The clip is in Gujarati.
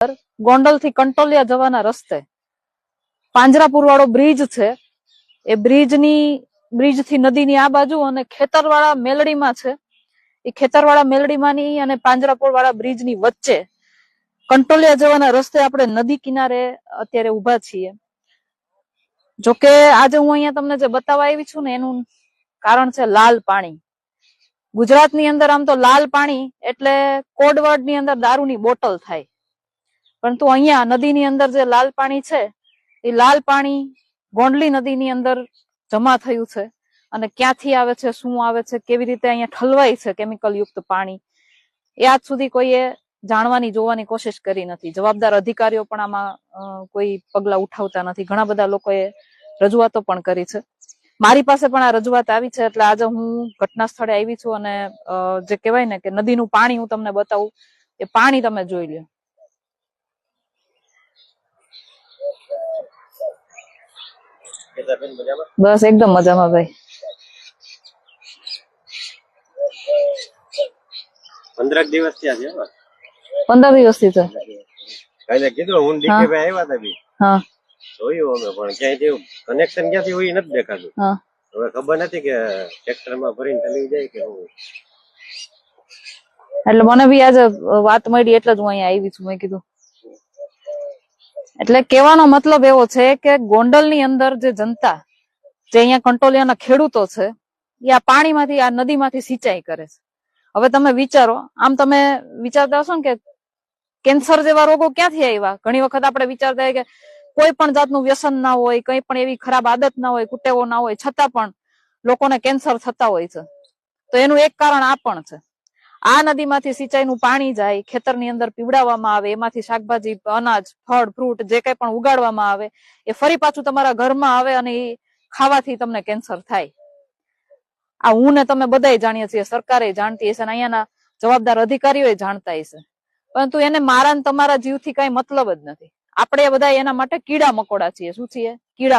ગોંડલ થી કંટોલિયા જવાના રસ્તે પાંજરાપુર વાળો બ્રિજ છે. એ બ્રિજ થી નદીની આ બાજુ અને ખેતરવાળા મેલડીમાં છે. એ ખેતરવાળા મેલડીમાંની અને પાંજરાપુર વાળા બ્રિજ ની વચ્ચે કંટોલિયા જવાના રસ્તે આપણે નદી કિનારે અત્યારે ઉભા છીએ. જોકે આજે હું અહીંયા તમને જે બતાવવા આવી છું ને એનું કારણ છે લાલ પાણી. ગુજરાતની અંદર આમ તો લાલ પાણી એટલે કોડવર્ડ ની અંદર દારૂની બોટલ થાય, પરંતુ અહીંયા નદીની અંદર જે લાલ પાણી છે એ લાલ પાણી ગોંડલી નદીની અંદર જમા થયું છે. અને ક્યાંથી આવે છે, શું આવે છે, કેવી રીતે અહીંયા ઠલવાય છે કેમિકલ યુક્ત પાણી, એ આજ સુધી કોઈએ જાણવાની જોવાની કોશિશ કરી નથી. જવાબદાર અધિકારીઓ પણ આમાં કોઈ પગલા ઉઠાવતા નથી. ઘણા બધા લોકોએ રજૂઆતો પણ કરી છે. મારી પાસે પણ આ રજૂઆત આવી છે, એટલે આજે હું ઘટના સ્થળે આવી છું અને જે કહેવાય ને કે નદીનું પાણી હું તમને બતાવું, એ પાણી તમે જોઈ લો. બસ એકદમ મજામાં ભાઈ. 15 દિવસ થયા છે. 15 દિવસથી છે. કાલે કીધું હું ડીકે ભાઈ આવ્યા હતા બી. હા, જોયું અમે, પણ ક્યાંય જેવું કનેક્શન ક્યાંથી હોય નથી દેખાતું. હા, હવે ખબર નથી કે ટ્રેક્ટરમાં ભરીને ચલી જાય કે હું. એટલે મને બી આજે વાત મળી એટલે જ હું અહીંયા આવી છું. મેં કીધું, એટલે કહેવાનો મતલબ એવો છે કે ગોંડલની અંદર જે જનતા, જે અહીંયા કંટોલિયાના ખેડૂતો છે, એ આ પાણીમાંથી, આ નદીમાંથી સિંચાઈ કરે છે. હવે તમે વિચારો, આમ તમે વિચારતા હશો ને કે કેન્સર જેવા રોગો ક્યાંથી આવ્યા. ઘણી વખત આપણે વિચારતા હોય કે કોઈ પણ જાતનું વ્યસન ના હોય, કઈ પણ એવી ખરાબ આદત ના હોય, કુટેવો ના હોય, છતાં પણ લોકોને કેન્સર થતા હોય છે. તો એનું એક કારણ આ પણ છે. આ નદીમાંથી સિંચાઈનું પાણી જાય, ખેતરની અંદર પીવડાવવામાં આવે, એમાંથી શાકભાજી, અનાજ, ફળ, ફ્રૂટ જે કઈ પણ ઉગાડવામાં આવે એ ફરી પાછું તમારા ઘરમાં આવે અને એ ખાવાથી તમને કેન્સર થાય. આ હું ને તમે બધાય જાણીએ છીએ, સરકારે જાણતી હશે, અહીંયાના જવાબદાર અધિકારીઓ જાણતા હશે, પરંતુ એને મારા ને તમારા જીવથી કઈ મતલબ જ નથી. આપણે બધા એના માટે કીડા મકોડા છીએ. શું છીએ? કીડા.